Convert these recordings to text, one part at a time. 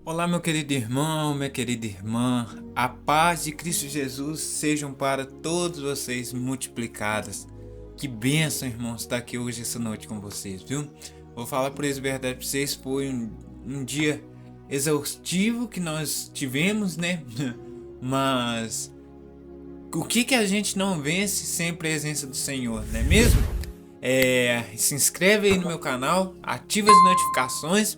Olá, meu querido irmão, minha querida irmã, a paz de Cristo Jesus sejam para todos vocês multiplicadas. Que bênção, irmãos, estar aqui hoje, essa noite com vocês, viu? Vou falar por isso verdade para vocês, foi um dia exaustivo que nós tivemos, né? Mas o que a gente não vence sem a presença do Senhor, não é mesmo? Se inscreve aí no meu canal, ativa as notificações,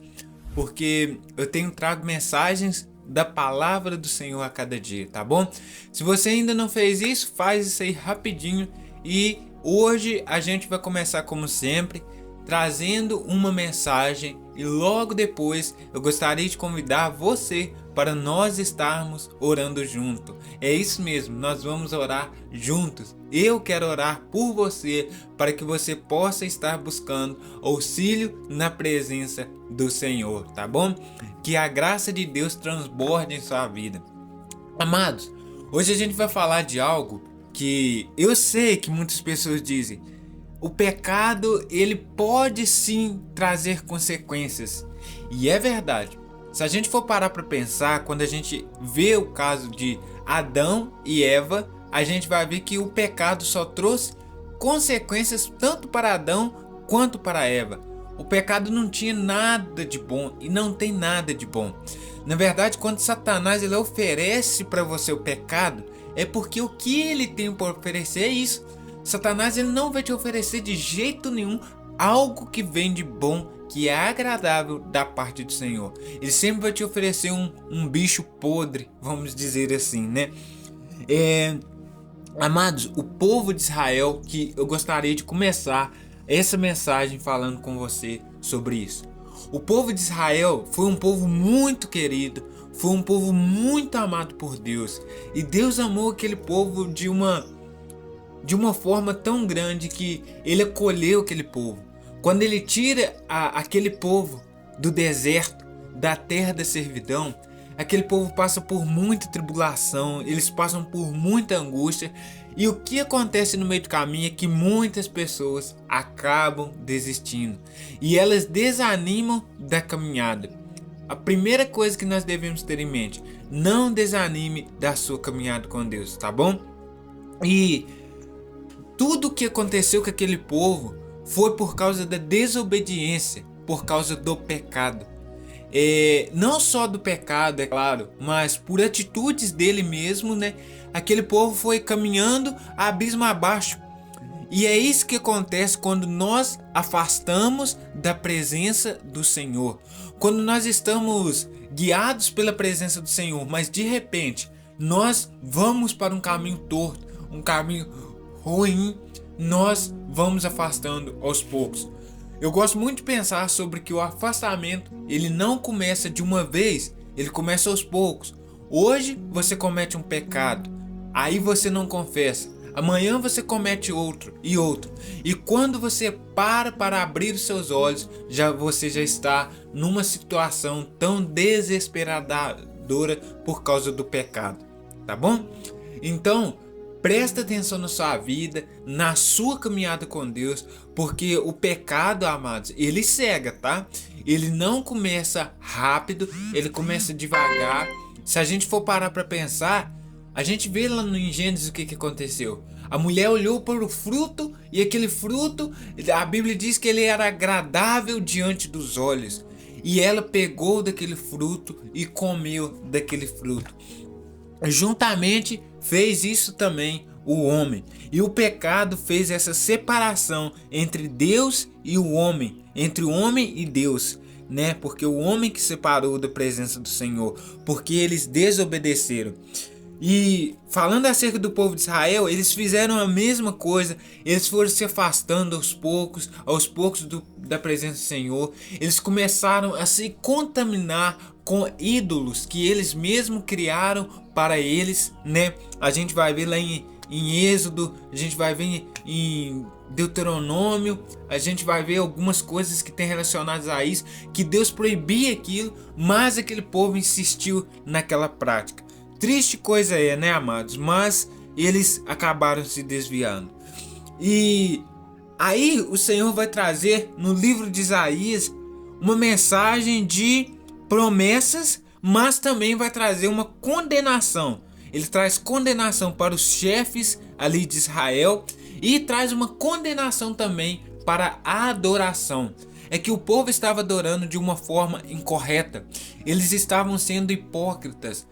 porque eu tenho trago mensagens da palavra do Senhor a cada dia, tá bom? Se você ainda não fez isso, faz isso aí rapidinho. E hoje a gente vai começar como sempre, trazendo uma mensagem, e logo depois eu gostaria de convidar você para nós estarmos orando junto. É isso mesmo, nós vamos orar juntos. Eu quero orar por você para que você possa estar buscando auxílio na presença do Senhor, tá bom? Que a graça de Deus transborde em sua vida. Amados, hoje a gente vai falar de algo que eu sei que muitas pessoas dizem: o pecado, ele pode sim trazer consequências. E é verdade. Se a gente for parar para pensar, quando a gente vê o caso de Adão e Eva, a gente vai ver que o pecado só trouxe consequências tanto para Adão quanto para Eva. O pecado não tinha nada de bom e não tem nada de bom. Na verdade, quando Satanás ele oferece para você o pecado, é porque o que ele tem para oferecer é isso. Satanás ele não vai te oferecer de jeito nenhum algo que vem de bom, que é agradável da parte do Senhor. Ele sempre vai te oferecer um bicho podre, vamos dizer assim, né? Amados, o povo de Israel, que eu gostaria de começar essa mensagem falando com você sobre isso. O povo de Israel foi um povo muito querido, foi um povo muito amado por Deus. E Deus amou aquele povo de uma forma tão grande que ele acolheu aquele povo. Quando ele tira aquele povo do deserto, da terra da servidão, aquele povo passa por muita tribulação, eles passam por muita angústia. E o que acontece no meio do caminho é que muitas pessoas acabam desistindo e elas desanimam da caminhada. A primeira coisa que nós devemos ter em mente: não desanime da sua caminhada com Deus, tá bom? E tudo o que aconteceu com aquele povo foi por causa da desobediência, por causa do pecado. Não só do pecado, é claro, mas por atitudes dele mesmo, né? Aquele povo foi caminhando abismo abaixo. E é isso que acontece quando nós afastamos da presença do Senhor. Quando nós estamos guiados pela presença do Senhor, mas de repente nós vamos para um caminho torto, um caminho ruim, nós vamos afastando aos poucos. Eu gosto muito de pensar sobre que o afastamento ele não começa de uma vez, ele começa aos poucos. Hoje você comete um pecado, aí você não confessa. Amanhã você comete outro e outro. E quando você para abrir os seus olhos, você já está numa situação tão desesperadora por causa do pecado. Tá bom? Então, presta atenção na sua vida, na sua caminhada com Deus, porque o pecado, amados, ele cega, tá? Ele não começa rápido, ele começa devagar. Se a gente for parar para pensar, a gente vê lá no Gênesis o que aconteceu. A mulher olhou para o fruto e aquele fruto, a Bíblia diz que ele era agradável diante dos olhos. E ela pegou daquele fruto e comeu daquele fruto. Juntamente fez isso também o homem. E o pecado fez essa separação entre Deus e o homem, entre o homem e Deus, né? Porque o homem que separou da presença do Senhor, porque eles desobedeceram. E falando acerca do povo de Israel, eles fizeram a mesma coisa. Eles foram se afastando aos poucos da presença do Senhor. Eles começaram a se contaminar com ídolos que eles mesmos criaram para eles, né? A gente vai ver lá em Êxodo, a gente vai ver em Deuteronômio, a gente vai ver algumas coisas que tem relacionadas a isso, que Deus proibia aquilo, mas aquele povo insistiu naquela prática. Triste coisa é, né, amados? Mas eles acabaram se desviando. E aí o Senhor vai trazer no livro de Isaías uma mensagem de promessas, mas também vai trazer uma condenação. Ele traz condenação para os chefes ali de Israel e traz uma condenação também para a adoração. É que o povo estava adorando de uma forma incorreta. Eles estavam sendo hipócritas.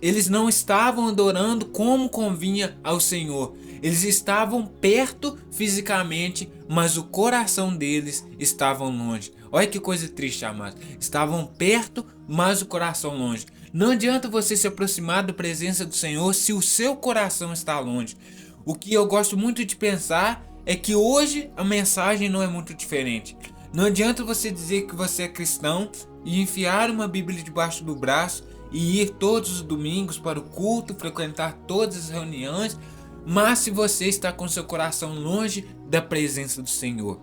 Eles não estavam adorando como convinha ao Senhor. Eles estavam perto fisicamente, mas o coração deles estava longe. Olha que coisa triste, amados. Estavam perto, mas o coração longe. Não adianta você se aproximar da presença do Senhor se o seu coração está longe. O que eu gosto muito de pensar é que hoje a mensagem não é muito diferente. Não adianta você dizer que você é cristão e enfiar uma Bíblia debaixo do braço e ir todos os domingos para o culto, frequentar todas as reuniões, mas se você está com seu coração longe da presença do Senhor.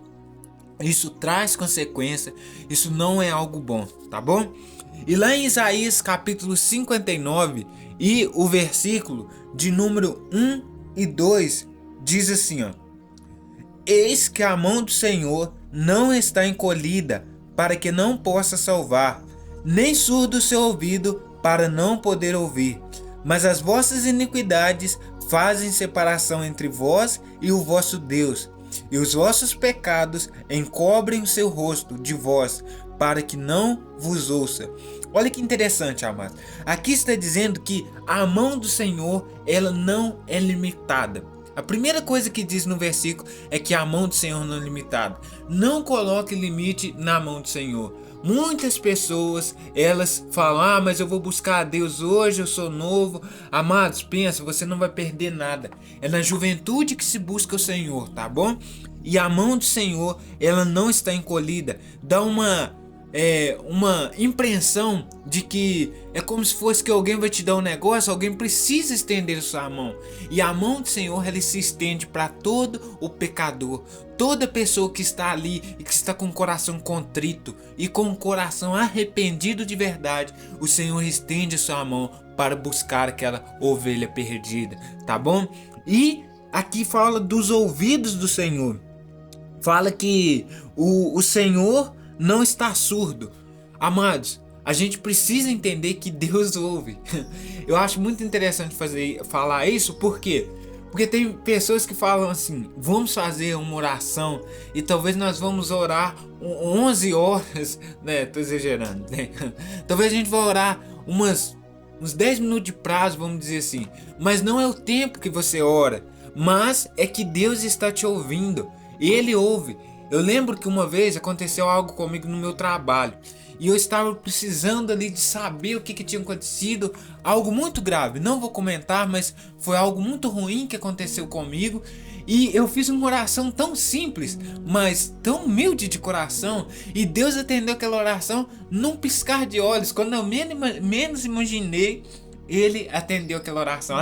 Isso traz consequência, isso não é algo bom, tá bom? E lá em Isaías capítulo 59 e o versículo de número 1 e 2 diz assim, ó: Eis que a mão do Senhor não está encolhida para que não possa salvar, nem surdo o seu ouvido para não poder ouvir. Mas as vossas iniquidades fazem separação entre vós e o vosso Deus, e os vossos pecados encobrem o seu rosto de vós, para que não vos ouça. Olha que interessante, amado. Aqui está dizendo que a mão do Senhor, ela não é limitada. A primeira coisa que diz no versículo é que a mão do Senhor não é limitada. Não coloque limite na mão do Senhor. Muitas pessoas, elas falam, mas eu vou buscar a Deus hoje, eu sou novo. Amados, pensa, você não vai perder nada. É na juventude que se busca o Senhor, tá bom? E a mão do Senhor, ela não está encolhida. Dá uma impressão de que é como se fosse que alguém vai te dar um negócio, alguém precisa estender a sua mão. E a mão do Senhor, ela se estende para todo o pecador, toda pessoa que está ali e que está com o coração contrito e com o coração arrependido de verdade. O Senhor estende a sua mão para buscar aquela ovelha perdida, tá bom? E aqui fala dos ouvidos do Senhor. Fala que o Senhor não está surdo. Amados, a gente precisa entender que Deus ouve. Eu acho muito interessante falar isso, por quê? Porque tem pessoas que falam assim, vamos fazer uma oração e talvez nós vamos orar 11 horas, né? Tô exagerando, né? Talvez a gente vá orar uns 10 minutos de prazo, vamos dizer assim. Mas não é o tempo que você ora, mas é que Deus está te ouvindo. Ele ouve. Eu lembro que uma vez aconteceu algo comigo no meu trabalho e eu estava precisando ali de saber o que tinha acontecido, algo muito grave. Não vou comentar, mas foi algo muito ruim que aconteceu comigo e eu fiz uma oração tão simples, mas tão humilde de coração, e Deus atendeu aquela oração num piscar de olhos. Quando eu menos imaginei, Ele atendeu aquela oração.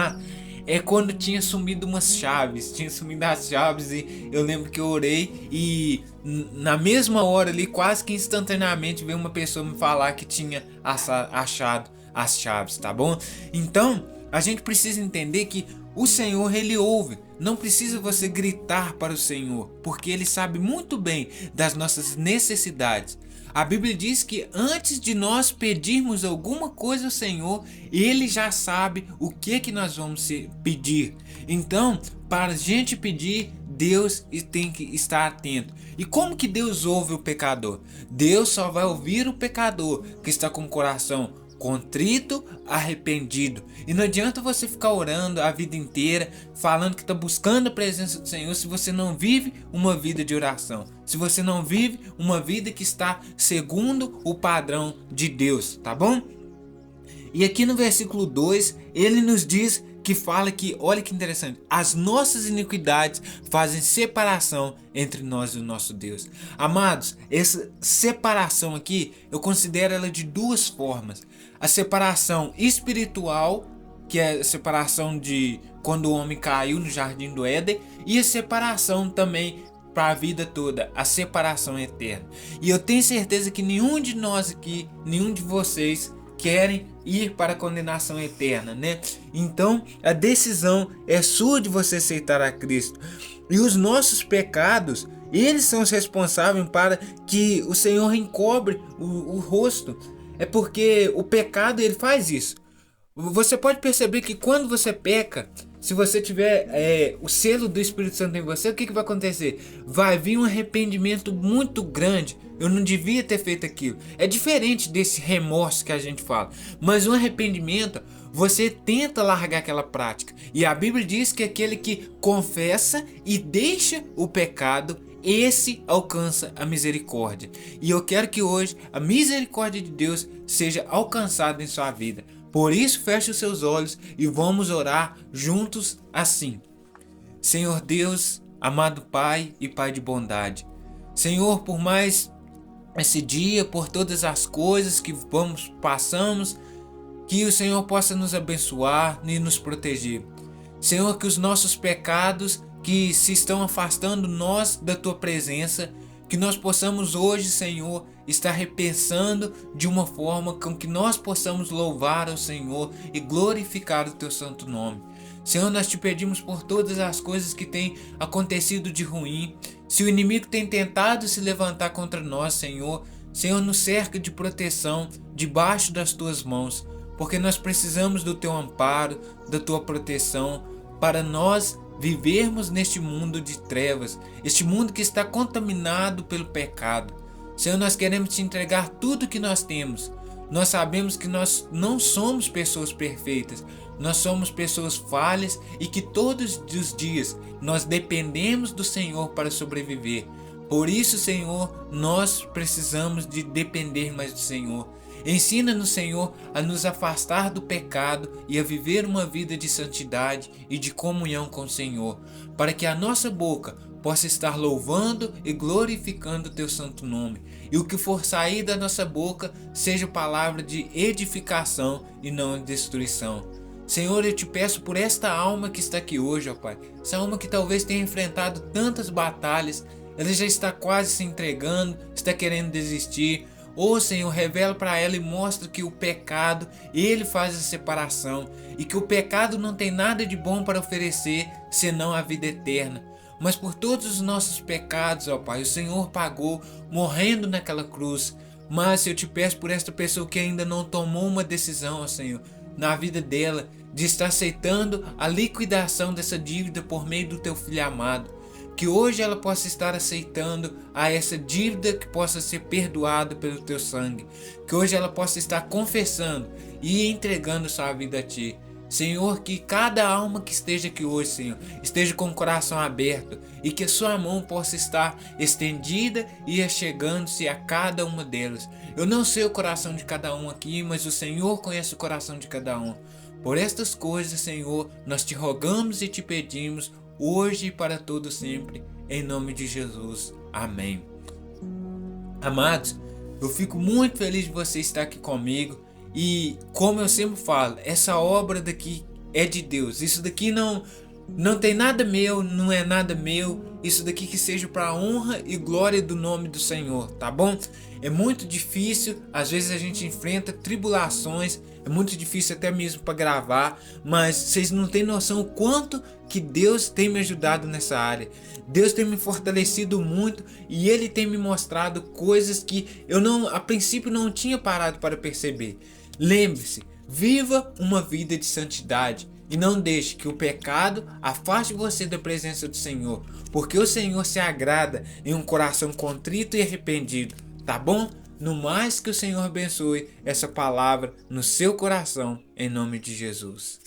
É quando tinha sumido as chaves e eu lembro que eu orei e na mesma hora ali, quase que instantaneamente, veio uma pessoa me falar que tinha achado as chaves, tá bom? Então, a gente precisa entender que o Senhor, Ele ouve. Não precisa você gritar para o Senhor, porque Ele sabe muito bem das nossas necessidades. A Bíblia diz que antes de nós pedirmos alguma coisa ao Senhor, Ele já sabe o que nós vamos pedir. Então, para a gente pedir, Deus tem que estar atento. E como que Deus ouve o pecador? Deus só vai ouvir o pecador que está com o coração contrito, arrependido. E não adianta você ficar orando a vida inteira, falando que está buscando a presença do Senhor, se você não vive uma vida de oração, se você não vive uma vida que está segundo o padrão de Deus, tá bom? E aqui no versículo 2, ele nos diz que fala que, olha que interessante, as nossas iniquidades fazem separação entre nós e o nosso Deus. Amados, essa separação aqui, eu considero ela de duas formas. A separação espiritual, que é a separação de quando o homem caiu no jardim do Éden, e a separação também para a vida toda, a separação eterna. E eu tenho certeza que nenhum de nós aqui, nenhum de vocês querem ir para a condenação eterna, né? Então a decisão é sua de você aceitar a Cristo. E os nossos pecados, eles são os responsáveis para que o Senhor encobre o rosto. É porque o pecado ele faz isso. Você pode perceber que quando você peca, se você tiver o selo do Espírito Santo em você, o que vai acontecer? Vai vir um arrependimento muito grande. Eu não devia ter feito aquilo. É diferente desse remorso que a gente fala. Mas um arrependimento, você tenta largar aquela prática. E a Bíblia diz que aquele que confessa e deixa o pecado, esse alcança a misericórdia. E eu quero que hoje a misericórdia de Deus seja alcançada em sua vida. Por isso, feche os seus olhos e vamos orar juntos assim. Senhor Deus, amado Pai e Pai de bondade. Senhor, por mais esse dia, por todas as coisas que passamos, que o Senhor possa nos abençoar e nos proteger. Senhor, que os nossos pecados que se estão afastando nós da Tua presença, que nós possamos hoje, Senhor, estar repensando de uma forma com que nós possamos louvar ao Senhor e glorificar o Teu santo nome. Senhor, nós te pedimos por todas as coisas que têm acontecido de ruim. Se o inimigo tem tentado se levantar contra nós, Senhor, nos cerca de proteção debaixo das Tuas mãos, porque nós precisamos do Teu amparo, da Tua proteção, para nós vivermos neste mundo de trevas, este mundo que está contaminado pelo pecado. Senhor, nós queremos te entregar tudo que nós temos. Nós sabemos que nós não somos pessoas perfeitas, nós somos pessoas falhas e que todos os dias nós dependemos do Senhor para sobreviver. Por isso, Senhor, nós precisamos de depender mais do Senhor. Ensina-nos, Senhor, a nos afastar do pecado e a viver uma vida de santidade e de comunhão com o Senhor, para que a nossa boca possa estar louvando e glorificando o Teu santo nome, e o que for sair da nossa boca seja palavra de edificação e não de destruição. Senhor, eu te peço por esta alma que está aqui hoje, ó Pai, essa alma que talvez tenha enfrentado tantas batalhas, ela já está quase se entregando, está querendo desistir. Senhor, revela para ela e mostra que o pecado, ele faz a separação, e que o pecado não tem nada de bom para oferecer, senão a vida eterna. Mas por todos os nossos pecados, ó Pai, o Senhor pagou, morrendo naquela cruz. Mas eu te peço por esta pessoa que ainda não tomou uma decisão, ó Senhor, na vida dela, de estar aceitando a liquidação dessa dívida por meio do Teu Filho amado. Que hoje ela possa estar aceitando a essa dívida que possa ser perdoada pelo Teu sangue. Que hoje ela possa estar confessando e entregando sua vida a Ti. Senhor, que cada alma que esteja aqui hoje, Senhor, esteja com o coração aberto e que a Sua mão possa estar estendida e achegando-se a cada uma delas. Eu não sei o coração de cada um aqui, mas o Senhor conhece o coração de cada um. Por estas coisas, Senhor, nós te rogamos e te pedimos, hoje e para todo sempre, em nome de Jesus. Amém. Amados, eu fico muito feliz de você estar aqui comigo. E como eu sempre falo, essa obra daqui é de Deus. Isso daqui não tem nada meu, não é nada meu. Isso daqui que seja para a honra e glória do nome do Senhor, tá bom? É muito difícil, às vezes a gente enfrenta tribulações, é muito difícil até mesmo para gravar, mas vocês não têm noção o quanto que Deus tem me ajudado nessa área. Deus tem me fortalecido muito e Ele tem me mostrado coisas que eu a princípio não tinha parado para perceber. Lembre-se, viva uma vida de santidade e não deixe que o pecado afaste você da presença do Senhor, porque o Senhor se agrada em um coração contrito e arrependido, tá bom? No mais, que o Senhor abençoe essa palavra no seu coração, em nome de Jesus.